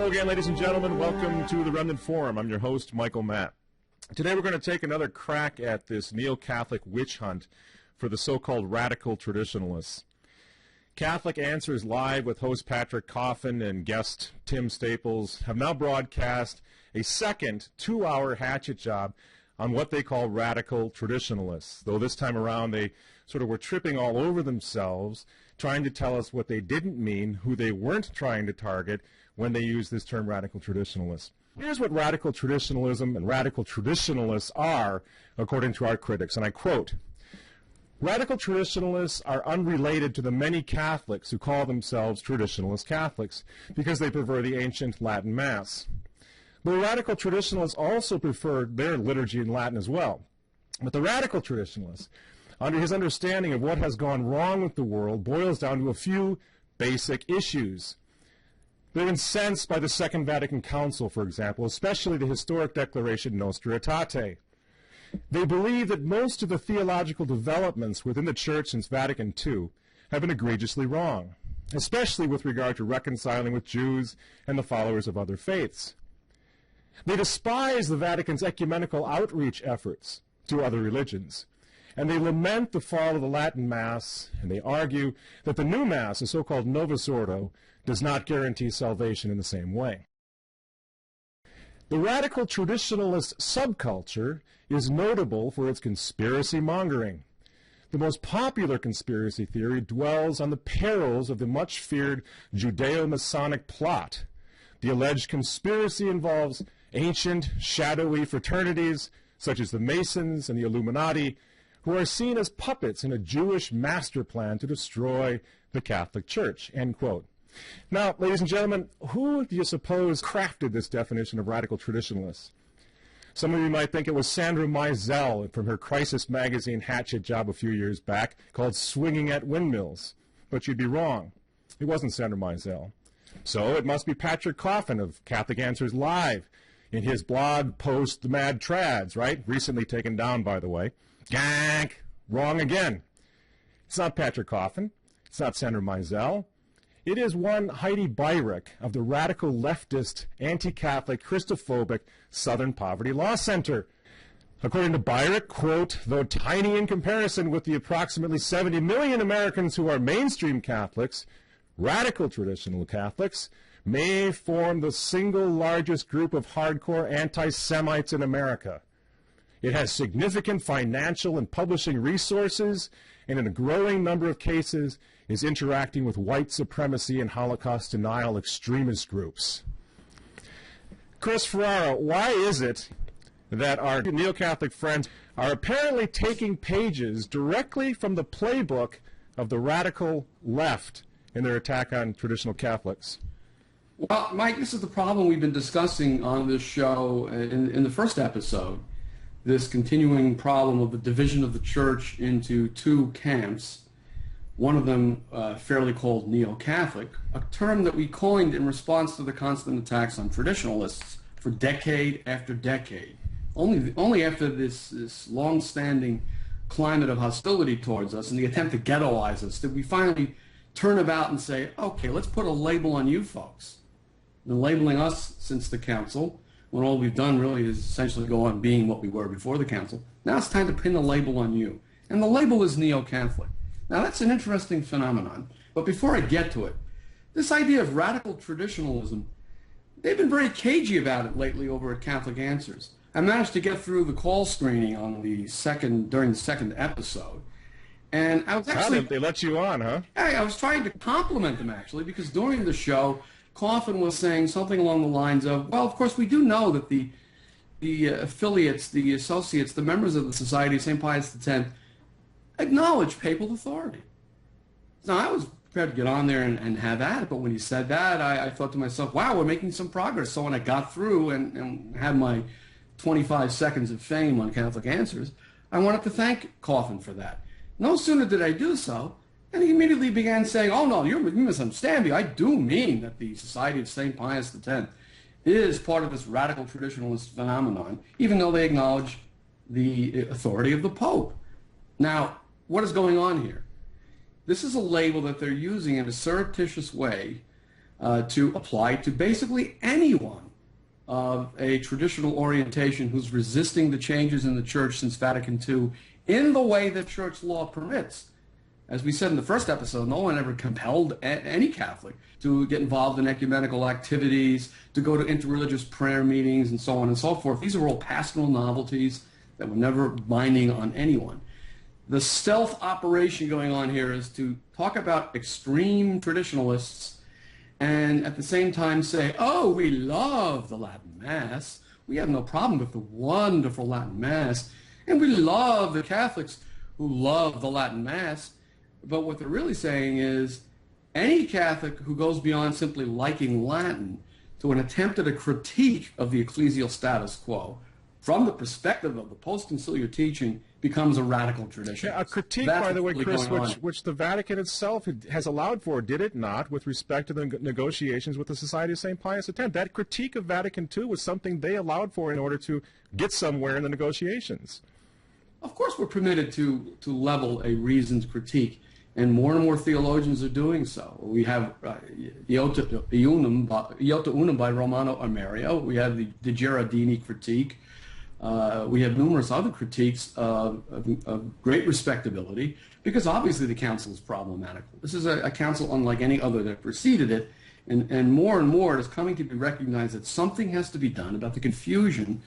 Hello again, ladies and gentlemen. Welcome to the Remnant Forum. I'm your host, Michael Matt. Today we're going to take another crack at this neo-Catholic witch hunt for the so-called radical traditionalists. Catholic Answers Live with host Patrick Coffin and guest Tim Staples have now broadcast a second 2-hour hatchet job on what they call radical traditionalists, though this time around they sort of were tripping all over themselves, trying to tell us what they didn't mean, who they weren't trying to target when they used this term radical traditionalists. Here's what radical traditionalism and radical traditionalists are, according to our critics, and I quote, "Radical traditionalists are unrelated to the many Catholics who call themselves traditionalist Catholics because they prefer the ancient Latin Mass. The radical traditionalists also prefer their liturgy in Latin as well. But the radical traditionalist, under his understanding of what has gone wrong with the world, boils down to a few basic issues. They're incensed by the Second Vatican Council, for example, especially the historic declaration Nostra Aetate. They believe that most of the theological developments within the Church since Vatican II have been egregiously wrong, especially with regard to reconciling with Jews and the followers of other faiths. They despise the Vatican's ecumenical outreach efforts to other religions, and they lament the fall of the Latin Mass, and they argue that the new Mass, the so-called Novus Ordo, does not guarantee salvation in the same way. The radical traditionalist subculture is notable for its conspiracy mongering. The most popular conspiracy theory dwells on the perils of the much-feared Judeo-Masonic plot. The alleged conspiracy involves ancient, shadowy fraternities, such as the Masons and the Illuminati, who are seen as puppets in a Jewish master plan to destroy the Catholic Church," end quote. Now, ladies and gentlemen, who do you suppose crafted this definition of radical traditionalists? Some of you might think it was Sandra Meisel from her Crisis magazine hatchet job a few years back called Swinging at Windmills. But you'd be wrong. It wasn't Sandra Meisel. So it must be Patrick Coffin of Catholic Answers Live in his blog post, The Mad Trads, right? Recently taken down, by the way. Gank! Wrong again. It's not Patrick Coffin. It's not Sandra Meisel. It is one Heidi Beirich of the radical leftist, anti-Catholic, Christophobic Southern Poverty Law Center. According to Beirich, quote, "Though tiny in comparison with the approximately 70 million Americans who are mainstream Catholics, radical traditional Catholics may form the single largest group of hardcore anti-Semites in America. It has significant financial and publishing resources, and in a growing number of cases is interacting with white supremacy and Holocaust denial extremist groups." Chris Ferrara, why is it that our neo-Catholic friends are apparently taking pages directly from the playbook of the radical left in their attack on traditional Catholics? Well, Mike, this is the problem we've been discussing on this show in the first episode, this continuing problem of the division of the church into two camps, one of them fairly called Neo-Catholic, a term that we coined in response to the constant attacks on traditionalists for decade after decade. Only after this long-standing climate of hostility towards us and the attempt to ghettoize us did we finally turn about and say, okay, let's put a label on you folks. And labeling us since the council, when all we've done really is essentially go on being what we were before the council. Now it's time to pin a label on you. And the label is Neo-Catholic. Now that's an interesting phenomenon. But before I get to it, this idea of radical traditionalism, they've been very cagey about it lately over at Catholic Answers. I managed to get through the call screening on during the second episode. And I was actually... They let you on, huh? I was trying to compliment them, actually, because during the show, Coffin was saying something along the lines of, well, of course, we do know that the affiliates, the associates, the members of the Society of St. Pius X acknowledge papal authority. Now, I was prepared to get on there and have at it, but when he said that, I thought to myself, wow, we're making some progress. So when I got through and had my 25 seconds of fame on Catholic Answers, I wanted to thank Coffin for that. No sooner did I do so, and he immediately began saying, oh, no, you misunderstand me. I do mean that the Society of St. Pius X is part of this radical traditionalist phenomenon, even though they acknowledge the authority of the Pope. Now, what is going on here? This is a label that they're using in a surreptitious way to apply to basically anyone of a traditional orientation who's resisting the changes in the church since Vatican II in the way that church law permits. As we said in the first episode, no one ever compelled any Catholic to get involved in ecumenical activities, to go to interreligious prayer meetings, and so on and so forth. These are all pastoral novelties that were never binding on anyone. The stealth operation going on here is to talk about extreme traditionalists and at the same time say, oh, we love the Latin Mass. We have no problem with the wonderful Latin Mass. And we love the Catholics who love the Latin Mass. But what they're really saying is any Catholic who goes beyond simply liking Latin to an attempt at a critique of the ecclesial status quo from the perspective of the post-conciliar teaching becomes a radical tradition. Yeah, a critique, by the way, Chris, which the Vatican itself has allowed for, did it not, with respect to the negotiations with the Society of St. Pius X. That critique of Vatican II was something they allowed for in order to get somewhere in the negotiations. Of course we're permitted to level a reasoned critique, and more theologians are doing so. We have Iota Unum by Romano Armerio. We have the De Girardini critique. We have numerous other critiques of great respectability, because obviously the council is problematical. This is a council unlike any other that preceded it, and more it is coming to be recognized that something has to be done about the confusion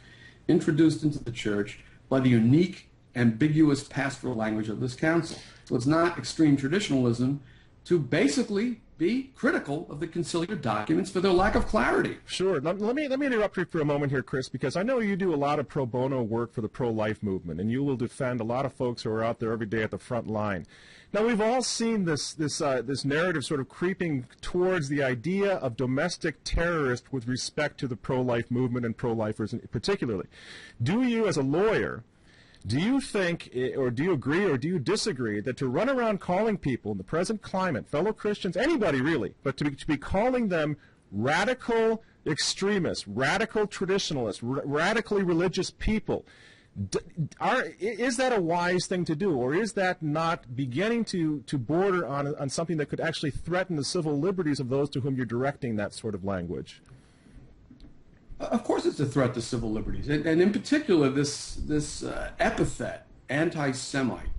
introduced into the church by the unique, ambiguous pastoral language of this council. So it's not extreme traditionalism to basically be critical of the conciliar documents for their lack of clarity. Sure. Let me interrupt you for a moment here, Chris, because I know you do a lot of pro bono work for the pro-life movement, and you will defend a lot of folks who are out there every day at the front line. Now, we've all seen this narrative sort of creeping towards the idea of domestic terrorists with respect to the pro-life movement and pro-lifers particularly. Do you, as a lawyer, do you think, or do you agree, or do you disagree that to run around calling people in the present climate, fellow Christians, anybody really, but to be calling them radical extremists, radical traditionalists, radically religious people, is that a wise thing to do, or is that not beginning to border on something that could actually threaten the civil liberties of those to whom you're directing that sort of language? Of course it's a threat to civil liberties, and in particular this epithet, anti-Semite.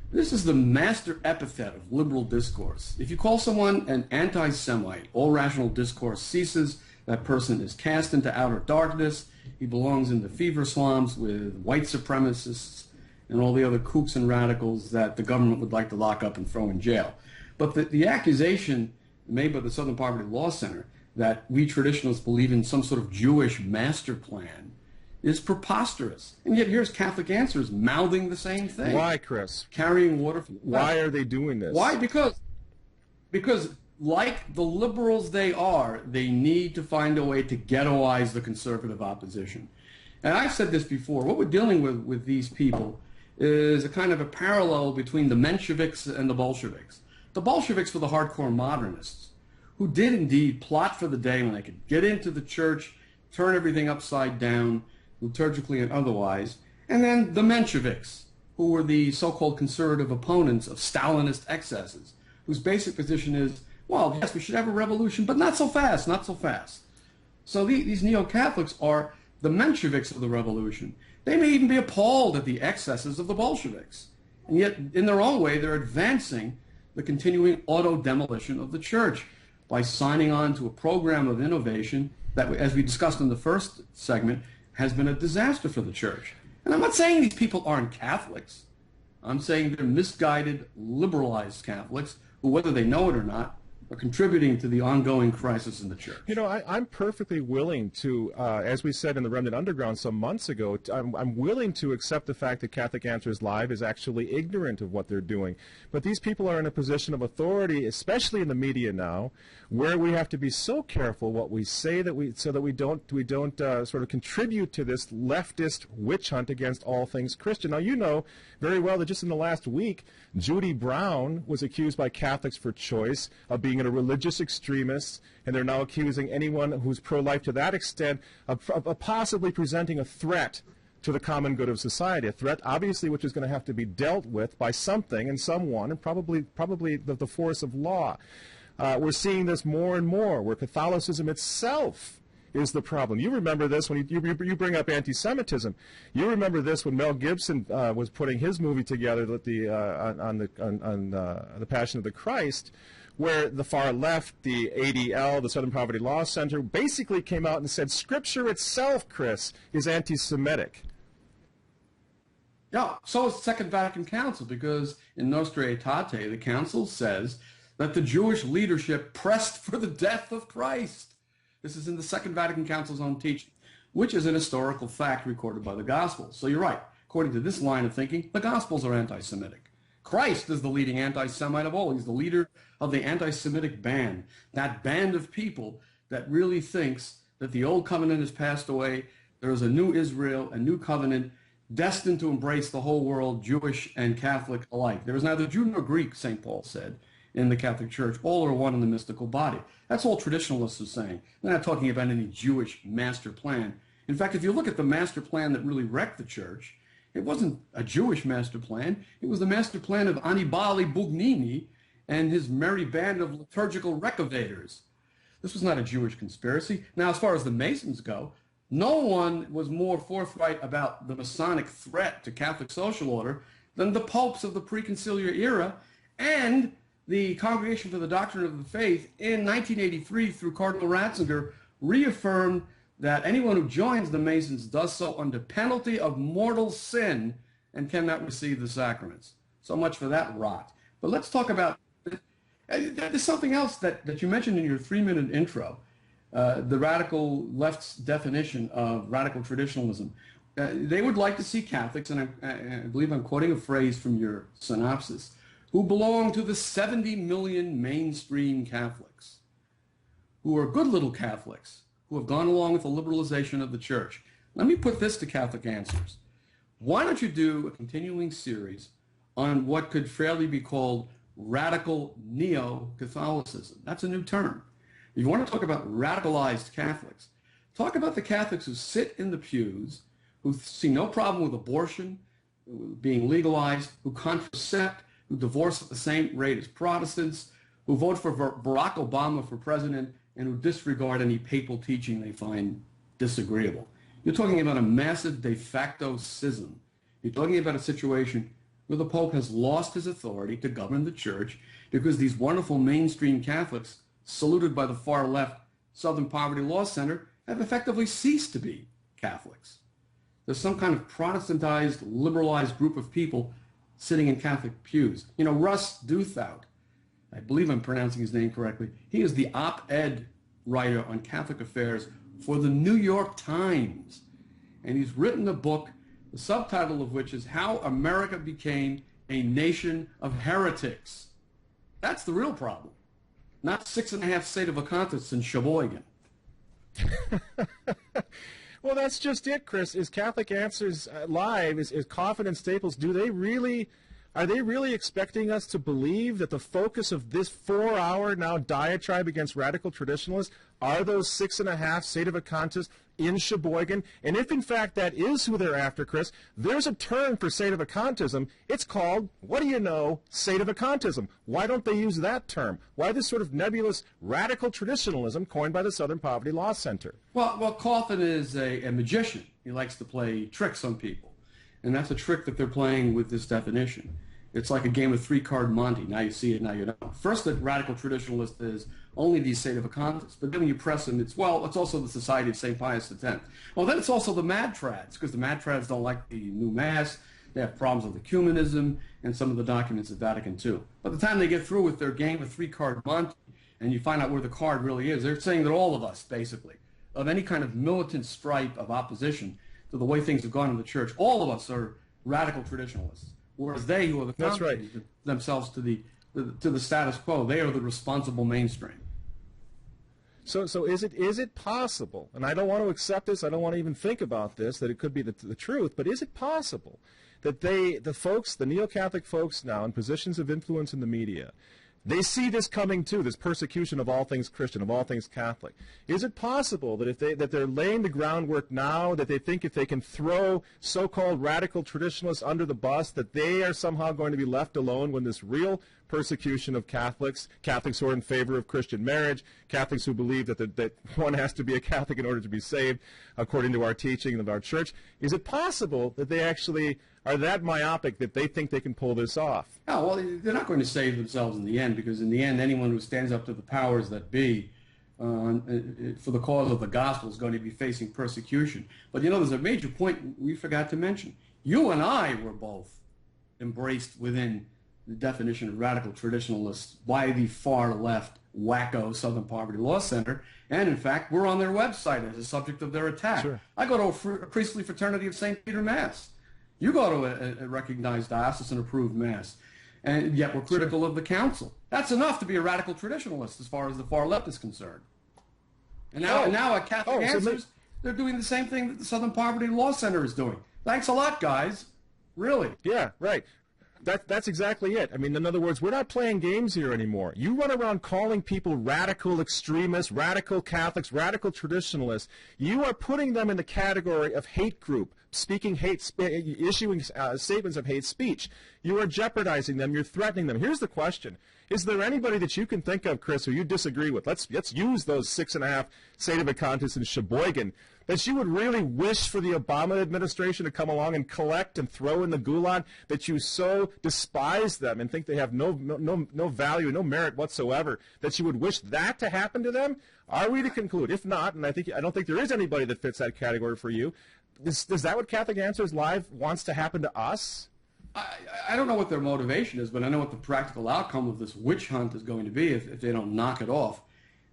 This is the master epithet of liberal discourse. If you call someone an anti-Semite, all rational discourse ceases. That person is cast into outer darkness. He belongs in the fever swamps with white supremacists and all the other kooks and radicals that the government would like to lock up and throw in jail. But the accusation made by the Southern Poverty Law Center that we traditionalists believe in some sort of Jewish master plan is preposterous. And yet here's Catholic Answers mouthing the same thing. Why, Chris? Carrying water from the Why are they doing this? Why? Because like the liberals they are, they need to find a way to ghettoize the conservative opposition. And I've said this before, what we're dealing with these people is a kind of a parallel between the Mensheviks and the Bolsheviks. The Bolsheviks were the hardcore modernists, who did indeed plot for the day when they could get into the church, turn everything upside down, liturgically and otherwise. And then the Mensheviks, who were the so-called conservative opponents of Stalinist excesses, whose basic position is, well, yes, we should have a revolution, but not so fast, not so fast. So these Neo-Catholics are the Mensheviks of the revolution. They may even be appalled at the excesses of the Bolsheviks. And yet, in their own way, they're advancing the continuing auto-demolition of the church by signing on to a program of innovation that, as we discussed in the first segment, has been a disaster for the church. And I'm not saying these people aren't Catholics. I'm saying they're misguided, liberalized Catholics who, whether they know it or not, are contributing to the ongoing crisis in the church. You know, I'm perfectly willing to, as we said in the Remnant Underground some months ago, I'm willing to accept the fact that Catholic Answers Live is actually ignorant of what they're doing. But these people are in a position of authority, especially in the media now, where we have to be so careful what we say so that we don't sort of contribute to this leftist witch hunt against all things Christian. Now, you know very well that just in the last week, Judy Brown was accused by Catholics for Choice of being a religious extremist, and they're now accusing anyone who's pro-life to that extent of possibly presenting a threat to the common good of society, a threat obviously which is going to have to be dealt with by something and someone, and probably the force of law. We're seeing this more and more, where Catholicism itself is the problem. You remember this when you bring up anti-Semitism. You remember this when Mel Gibson was putting his movie together on the Passion of the Christ, where the far left, the ADL, the Southern Poverty Law Center, basically came out and said Scripture itself, Chris, is anti-Semitic. Yeah, so is the Second Vatican Council, because in Nostra Aetate, the Council says that the Jewish leadership pressed for the death of Christ. This is in the Second Vatican Council's own teaching, which is an historical fact recorded by the Gospels. So you're right. According to this line of thinking, the Gospels are anti-Semitic. Christ is the leading anti-Semite of all. He's the leader of the anti-Semitic band, that band of people that really thinks that the old covenant has passed away. There is a new Israel, a new covenant, destined to embrace the whole world, Jewish and Catholic alike. There is neither Jew nor Greek, St. Paul said, in the Catholic Church. All are one in the mystical body. That's all traditionalists are saying. They're not talking about any Jewish master plan. In fact, if you look at the master plan that really wrecked the church, it wasn't a Jewish master plan. It was the master plan of Annibale Bugnini and his merry band of liturgical recavators. This was not a Jewish conspiracy. Now, as far as the Masons go, no one was more forthright about the Masonic threat to Catholic social order than the popes of the preconciliar era, and the Congregation for the Doctrine of the Faith in 1983 through Cardinal Ratzinger reaffirmed that anyone who joins the Masons does so under penalty of mortal sin and cannot receive the sacraments. So much for that rot. But let's talk about, there's something else that you mentioned in your 3-minute intro, the radical left's definition of radical traditionalism. They would like to see Catholics, and I believe I'm quoting a phrase from your synopsis, who belong to the 70 million mainstream Catholics, who are good little Catholics, who have gone along with the liberalization of the church. Let me put this to Catholic Answers. Why don't you do a continuing series on what could fairly be called radical neo-Catholicism? That's a new term. If you want to talk about radicalized Catholics, talk about the Catholics who sit in the pews, who see no problem with abortion being legalized, who contracept, who divorce at the same rate as Protestants, who vote for Barack Obama for president, and who disregard any papal teaching they find disagreeable. You're talking about a massive de facto schism. You're talking about a situation where the Pope has lost his authority to govern the church because these wonderful mainstream Catholics, saluted by the far left Southern Poverty Law Center, have effectively ceased to be Catholics. There's some kind of Protestantized, liberalized group of people sitting in Catholic pews. You know, Russ Duthout, I believe I'm pronouncing his name correctly, he is the op-ed writer on Catholic affairs for the New York Times. And he's written a book, the subtitle of which is How America Became a Nation of Heretics. That's the real problem, not 6.5 Sedevacantists in Sheboygan. Well, that's just it, Chris. Is Catholic Answers Live, is Coffin and Staples, are they really expecting us to believe that the focus of this 4-hour now diatribe against radical traditionalists are those 6.5 Sedevacantists in Sheboygan? And if in fact that is who they're after, Chris, there's a term for Sedevacantism. It's called, what do you know, Sedevacantism. Why don't they use that term? Why this sort of nebulous radical traditionalism coined by the Southern Poverty Law Center? Well, Coffin is a magician. He likes to play tricks on people. And that's a trick that they're playing with this definition. It's like a game of 3-card Monte. Now you see it, now you don't. First, the radical traditionalist is only these Sedevacantists, but then when you press them, it's also the Society of St. Pius X. Well, then it's also the Mad Trads, because the Mad Trads don't like the new Mass. They have problems with ecumenism and some of the documents of Vatican II. By the time they get through with their game of 3-card Monte, and you find out where the card really is, they're saying that all of us, basically, of any kind of militant stripe of opposition to the way things have gone in the church, all of us are radical traditionalists. Whereas they, who have accommodated themselves to the status quo, they are the responsible mainstream. So is it possible, and I don't want to accept this, I don't want to even think about this, that it could be the truth, but is it possible that the Neo-Catholic folks now in positions of influence in the media, they see this coming too, this persecution of all things Christian, of all things Catholic. Is it possible that that they're laying the groundwork now, that they think if they can throw so-called radical traditionalists under the bus, that they are somehow going to be left alone when this real persecution of Catholics, Catholics who are in favor of Christian marriage, Catholics who believe that one has to be a Catholic in order to be saved, according to our teaching of our church. Is it possible that they actually are that myopic that they think they can pull this off? Oh, well, they're not going to save themselves in the end, because in the end, anyone who stands up to the powers that be for the cause of the gospel is going to be facing persecution. But you know, there's a major point we forgot to mention. You and I were both embraced within the definition of radical traditionalists by the far left wacko Southern Poverty Law Center, and in fact, we're on their website as a subject of their attack. Sure. I go to a priestly fraternity of St. Peter Mass. You go to a recognized diocesan-approved Mass, and yet we're critical of the council. That's enough to be a radical traditionalist as far as the far left is concerned. And now at Catholic Answers, they're doing the same thing that the Southern Poverty Law Center is doing. Thanks a lot, guys. Really. Yeah, right. That's exactly it. I mean, in other words, we're not playing games here anymore. You run around calling people radical extremists, radical Catholics, radical traditionalists. You are putting them in the category of hate group, issuing statements of hate speech. You are jeopardizing them. You're threatening them. Here's the question. Is there anybody that you can think of, Chris, who you disagree with? Let's use those 6.5 Sedevacantist in Sheboygan that you would really wish for the Obama administration to come along and collect and throw in the gulag, that you so despise them and think they have no value, no merit whatsoever, that you would wish that to happen to them? Are we to conclude? If not, and I don't think there is anybody that fits that category for you, is that what Catholic Answers Live wants to happen to us? I don't know what their motivation is, but I know what the practical outcome of this witch hunt is going to be if they don't knock it off.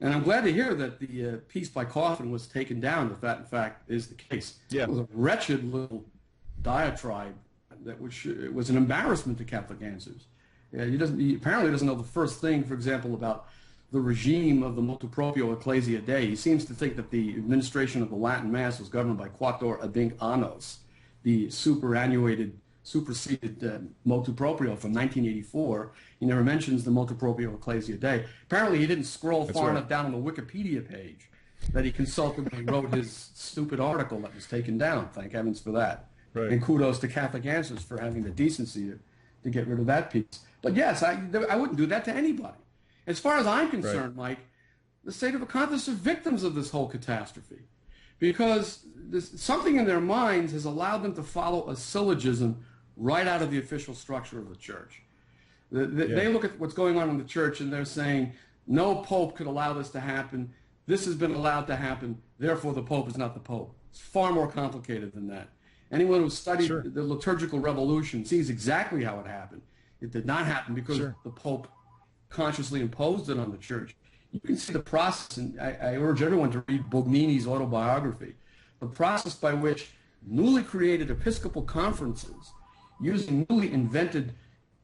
And I'm glad to hear that the piece by Coffin was taken down, if that in fact is the case. Yeah. It was a wretched little diatribe that was an embarrassment to Catholic Answers. Yeah, he apparently doesn't know the first thing, for example, about the regime of the motu proprio Ecclesia Dei. He seems to think that the administration of the Latin Mass was governed by Quator Adinc Annos, the superseded motu proprio from 1984. He never mentions the motu proprio Ecclesia Dei. Apparently he didn't scroll far enough down on the Wikipedia page that he consulted when he wrote his stupid article that was taken down. Thank heavens for that. Right. And kudos to Catholic Answers for having the decency to get rid of that piece. But yes, I wouldn't do that to anybody. As far as I'm concerned, Mike, the Sedevacantists are victims of this whole catastrophe, because something in their minds has allowed them to follow a syllogism right out of the official structure of the church. They look at what's going on in the church and they're saying, no pope could allow this to happen. This has been allowed to happen. Therefore, the pope is not the pope. It's far more complicated than that. Anyone who studied the liturgical revolution sees exactly how it happened. It did not happen because the pope consciously imposed it on the church. You can see the process, and I urge everyone to read Bugnini's autobiography, the process by which newly created episcopal conferences, using newly invented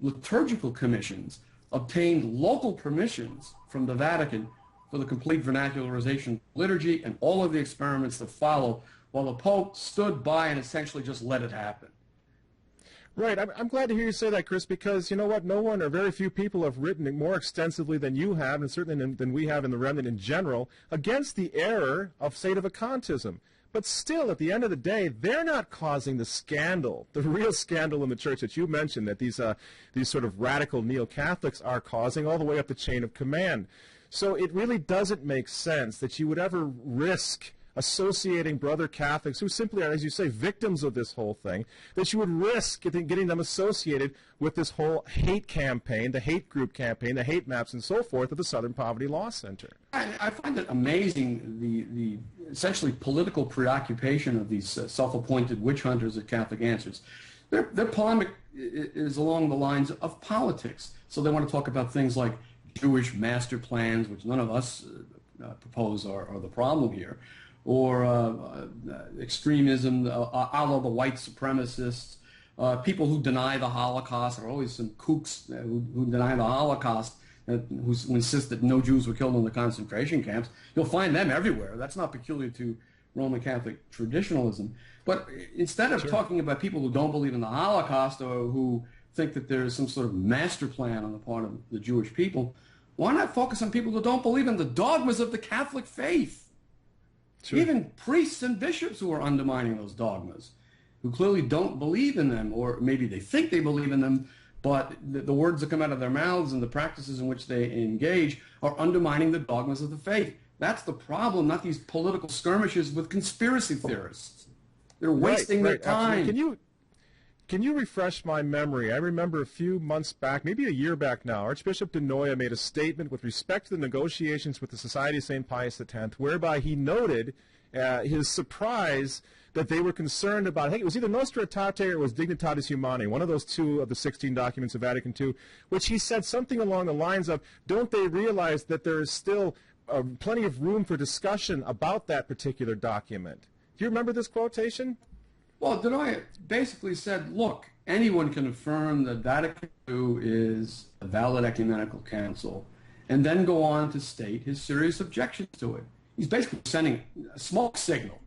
liturgical commissions, obtained local permissions from the Vatican for the complete vernacularization of liturgy and all of the experiments that follow, while the Pope stood by and essentially just let it happen. Right. I'm glad to hear you say that, Chris, because you know what? No one or very few people have written more extensively than you have, and certainly than we have in the Remnant in general, against the error of Sedevacantism. But still, at the end of the day, they're not causing the scandal, the real scandal in the church that you mentioned, that these sort of radical neo-Catholics are causing all the way up the chain of command. So it really doesn't make sense that you would ever risk associating brother Catholics, who simply are, as you say, victims of this whole thing, that you would risk getting them associated with this whole hate campaign, the hate group campaign, the hate maps and so forth of the Southern Poverty Law Center. I find it amazing, the essentially political preoccupation of these self-appointed witch hunters at Catholic Answers. Their polemic is along the lines of politics. So they want to talk about things like Jewish master plans, which none of us propose are the problem here, or extremism, a la the white supremacists, people who deny the Holocaust. There are always some kooks who deny the Holocaust, who insist that no Jews were killed in the concentration camps. You'll find them everywhere. That's not peculiar to Roman Catholic traditionalism. But instead of talking about people who don't believe in the Holocaust or who think that there is some sort of master plan on the part of the Jewish people, why not focus on people who don't believe in the dogmas of the Catholic faith? Sure. Even priests and bishops who are undermining those dogmas, who clearly don't believe in them, or maybe they think they believe in them, but the words that come out of their mouths and the practices in which they engage are undermining the dogmas of the faith. That's the problem, not these political skirmishes with conspiracy theorists. They're wasting their time. Absolutely. Can you refresh my memory? I remember a few months back, maybe a year back now, Archbishop de Noia made a statement with respect to the negotiations with the Society of St. Pius X, whereby he noted his surprise that they were concerned about, I think it was either Nostra Aetate or it was Dignitatis Humanae, one of those two of the 16 documents of Vatican II, which he said something along the lines of, don't they realize that there is still plenty of room for discussion about that particular document? Do you remember this quotation? Well, de Noia basically said, look, anyone can affirm that Vatican II is a valid ecumenical council, and then go on to state his serious objections to it. He's basically sending a smoke signal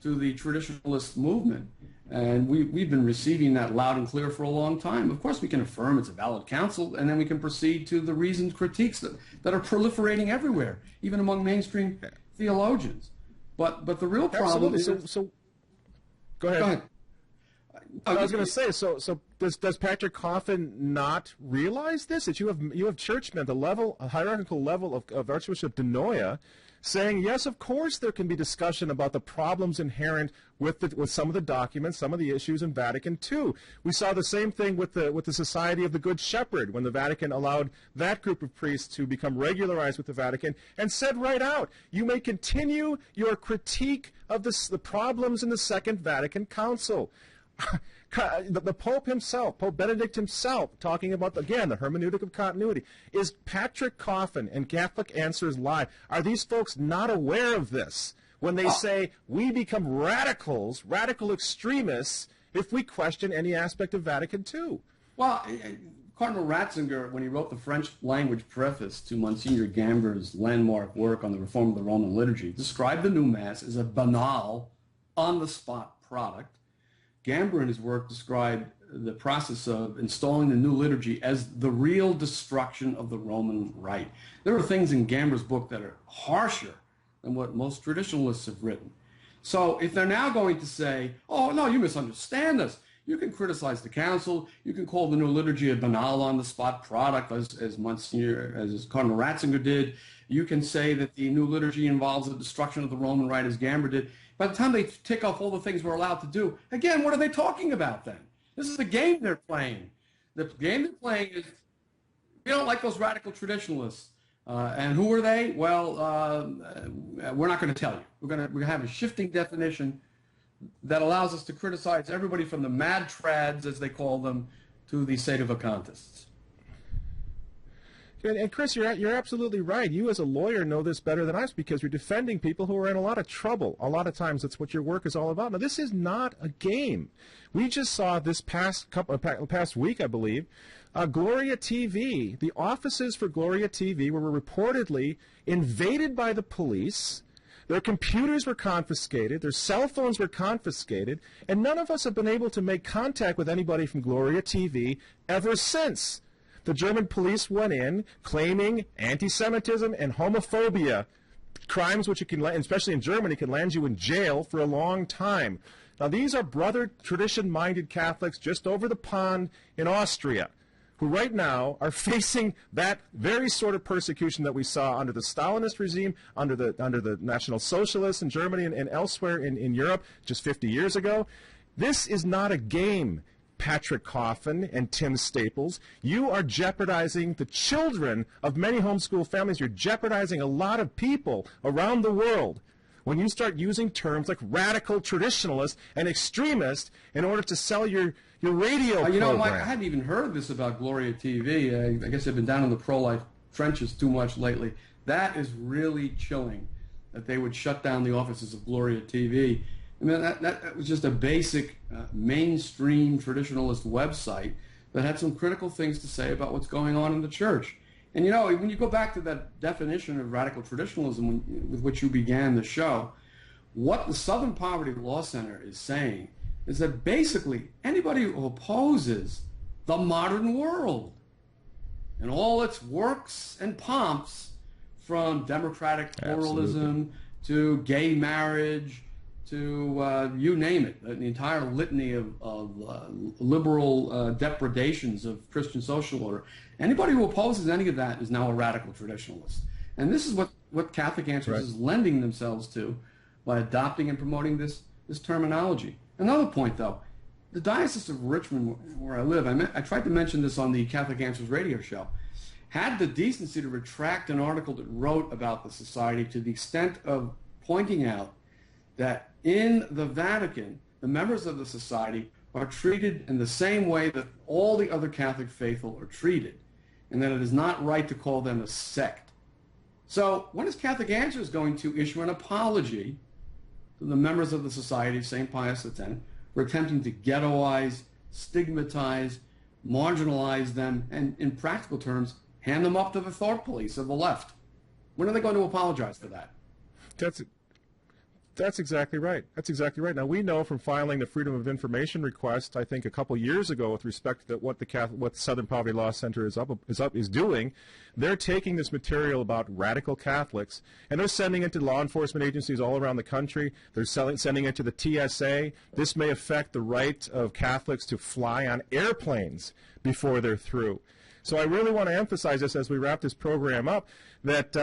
to the traditionalist movement, and we've been receiving that loud and clear for a long time. Of course, we can affirm it's a valid council, and then we can proceed to the reasoned critiques that are proliferating everywhere, even among mainstream theologians. But the real problem is... Go ahead. Go ahead. I was going to say, so does Patrick Coffin not realize this? That you have churchmen, a hierarchical level of Archbishop de Noia, saying, yes, of course there can be discussion about the problems inherent with some of the documents, some of the issues in Vatican II. We saw the same thing with the Society of the Good Shepherd when the Vatican allowed that group of priests to become regularized with the Vatican and said right out, you may continue your critique of the problems in the Second Vatican Council. The Pope himself, Pope Benedict himself, talking about, again, the hermeneutic of continuity. Is Patrick Coffin and Catholic Answers Live, are these folks not aware of this when they say we become radicals, radical extremists, if we question any aspect of Vatican II? Well, Cardinal Ratzinger, when he wrote the French language preface to Monsignor Gamber's landmark work on the reform of the Roman liturgy, described the new Mass as a banal, on-the-spot product. Gamber in his work described the process of installing the new liturgy as the real destruction of the Roman Rite. There are things in Gamber's book that are harsher than what most traditionalists have written. So if they're now going to say, oh, no, you misunderstand us, you can criticize the council, you can call the new liturgy a banal on-the-spot product, as Cardinal Ratzinger did, you can say that the new liturgy involves the destruction of the Roman Rite, as Gamber did. By the time they tick off all the things we're allowed to do, again, what are they talking about then? This is the game they're playing. The game they're playing is, we don't like those radical traditionalists. And who are they? Well, we're not going to tell you. We're going to have a shifting definition that allows us to criticize everybody from the mad trads, as they call them, to the Accountists. And Chris, you're absolutely right. You as a lawyer know this better than us because you're defending people who are in a lot of trouble. A lot of times that's what your work is all about. Now, this is not a game. We just saw this past week, I believe, Gloria TV. The offices for Gloria TV were reportedly invaded by the police. Their computers were confiscated. Their cell phones were confiscated. And none of us have been able to make contact with anybody from Gloria TV ever since. The German police went in claiming anti-Semitism and homophobia, crimes which, especially in Germany, can land you in jail for a long time. Now, these are brother tradition-minded Catholics just over the pond in Austria, who right now are facing that very sort of persecution that we saw under the Stalinist regime, under the National Socialists in Germany and elsewhere in Europe just 50 years ago. This is not a game, Patrick Coffin and Tim Staples. You are jeopardizing the children of many homeschool families. You're jeopardizing a lot of people around the world when you start using terms like radical traditionalist and extremist in order to sell your radio program. You know, Mike, I hadn't even heard this about Gloria TV. I guess I've been down in the pro-life trenches too much lately. That is really chilling, that they would shut down the offices of Gloria TV. I mean, that was just a basic mainstream traditionalist website that had some critical things to say about what's going on in the church. And, you know, when you go back to that definition of radical traditionalism with which you began the show, what the Southern Poverty Law Center is saying is that basically anybody who opposes the modern world and all its works and pomps, from democratic pluralism to gay marriage, to you name it, the entire litany of liberal depredations of Christian social order. Anybody who opposes any of that is now a radical traditionalist. And this is what Catholic Answers is lending themselves to by adopting and promoting this terminology. Another point, though, the Diocese of Richmond, where I live, I tried to mention this on the Catholic Answers radio show, had the decency to retract an article that wrote about the society to the extent of pointing out that in the Vatican, the members of the society are treated in the same way that all the other Catholic faithful are treated, and that it is not right to call them a sect. So when is Catholic Answers going to issue an apology to the members of the Society of St. Pius X for attempting to ghettoize, stigmatize, marginalize them, and in practical terms, hand them up to the thought police of the left? When are they going to apologize for that? That's exactly right. That's exactly right. Now, we know from filing the Freedom of Information request, I think a couple years ago, with respect to what the Southern Poverty Law Center is doing, they're taking this material about radical Catholics and they're sending it to law enforcement agencies all around the country. They're sending it to the TSA. This may affect the right of Catholics to fly on airplanes before they're through. So I really want to emphasize this as we wrap this program up, that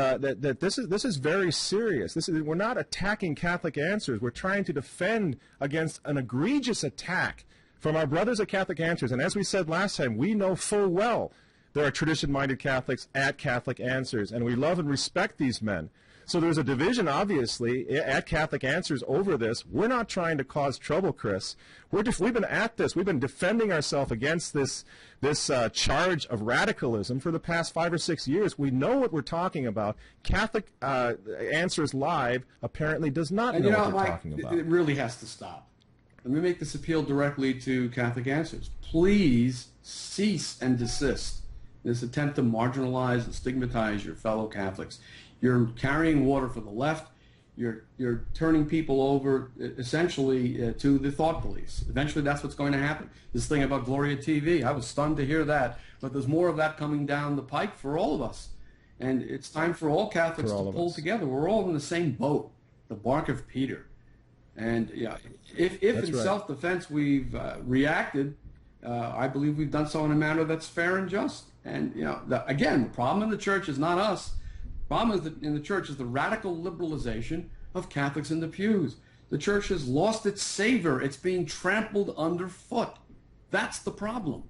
this is very serious. We're not attacking Catholic Answers. We're trying to defend against an egregious attack from our brothers at Catholic Answers. And as we said last time, we know full well there are tradition-minded Catholics at Catholic Answers, and we love and respect these men. So there's a division, obviously, at Catholic Answers over this. We're not trying to cause trouble, Chris. We've been at this. We've been defending ourselves against this charge of radicalism for the past 5 or 6 years. We know what we're talking about. Catholic Answers Live apparently does not know what we're talking about. It really has to stop. Let me make this appeal directly to Catholic Answers. Please cease and desist this attempt to marginalize and stigmatize your fellow Catholics. You're carrying water for the left. You're turning people over essentially to the thought police. Eventually that's what's going to happen. This thing about Gloria TV, I was stunned to hear that, but there's more of that coming down the pike for all of us. And it's time for all Catholics to pull together. We're all in the same boat, the bark of Peter. And if in self-defense we've reacted, I believe we've done so in a manner that's fair and just. And again, the problem in the church is not us. The problem in the church is the radical liberalization of Catholics in the pews. The church has lost its savor. It's being trampled underfoot. That's the problem.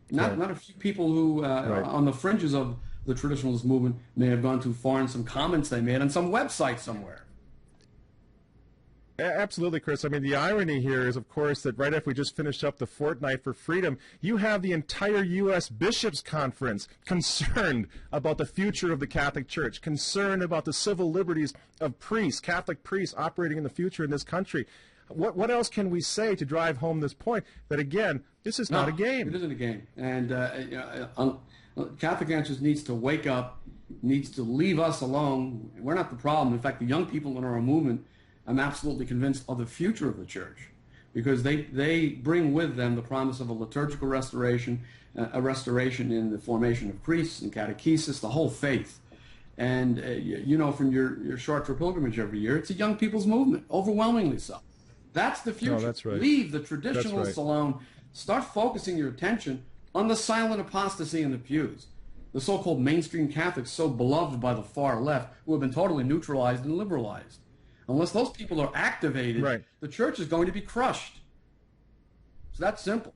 Not a few people who on the fringes of the traditionalist movement may have gone too far in some comments they made on some website somewhere. Absolutely, Chris. I mean, the irony here is, of course, that right after we just finished up the Fortnight for Freedom, you have the entire U.S. Bishops' Conference concerned about the future of the Catholic Church, concerned about the civil liberties of priests, Catholic priests operating in the future in this country. What else can we say to drive home this point that, again, this is not a game? It isn't a game. And Catholic Answers needs to wake up, needs to leave us alone. We're not the problem. In fact, the young people in our movement, I'm absolutely convinced, of the future of the church, because they bring with them the promise of a liturgical restoration, a restoration in the formation of priests and catechesis, the whole faith. And from your short tour pilgrimage every year, it's a young people's movement, overwhelmingly so. That's the future. Oh, that's right. Leave the traditionalists alone. Start focusing your attention on the silent apostasy in the pews, the so-called mainstream Catholics so beloved by the far left who have been totally neutralized and liberalized. Unless those people are activated, the church is going to be crushed. It's that simple.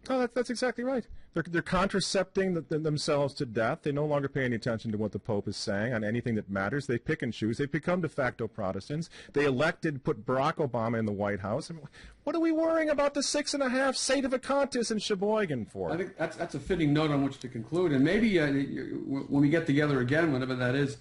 Oh, that's exactly right. They're contracepting themselves to death. They no longer pay any attention to what the Pope is saying on anything that matters. They pick and choose. They become de facto Protestants. They put Barack Obama in the White House. I mean, what are we worrying about the 6.5 State of Acontis in Sheboygan for? I think that's a fitting note on which to conclude. And maybe when we get together again, whenever that is,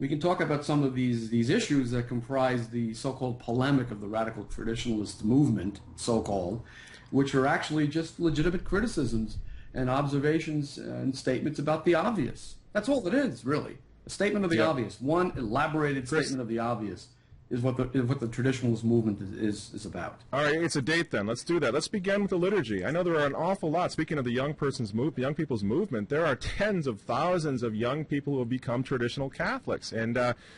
we can talk about some of these issues that comprise the so-called polemic of the radical traditionalist movement, so-called, which are actually just legitimate criticisms and observations and statements about the obvious. That's all it is, really. A statement of the obvious. One elaborated statement of the obvious. is what the traditionalist movement is about. All right, it's a date then. Let's do that. Let's begin with the liturgy. I know there are an awful lot. Speaking of the young people's movement, there are tens of thousands of young people who have become traditional Catholics. And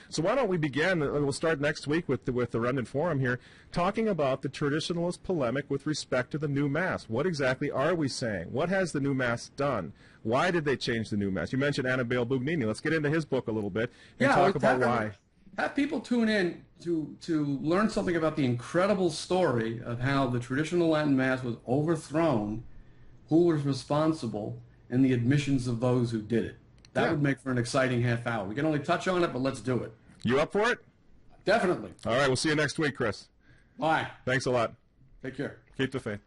so why don't we begin? We'll start next week with the Remnant Forum here, talking about the traditionalist polemic with respect to the new Mass. What exactly are we saying? What has the new Mass done? Why did they change the new Mass? You mentioned Annibale Bugnini. Let's get into his book a little bit and talk about why. Have people tune in to learn something about the incredible story of how the traditional Latin Mass was overthrown, who was responsible, and the admissions of those who did it. That would make for an exciting half hour. We can only touch on it, but let's do it. You up for it? Definitely. All right, we'll see you next week, Chris. Bye. Thanks a lot. Take care. Keep the faith.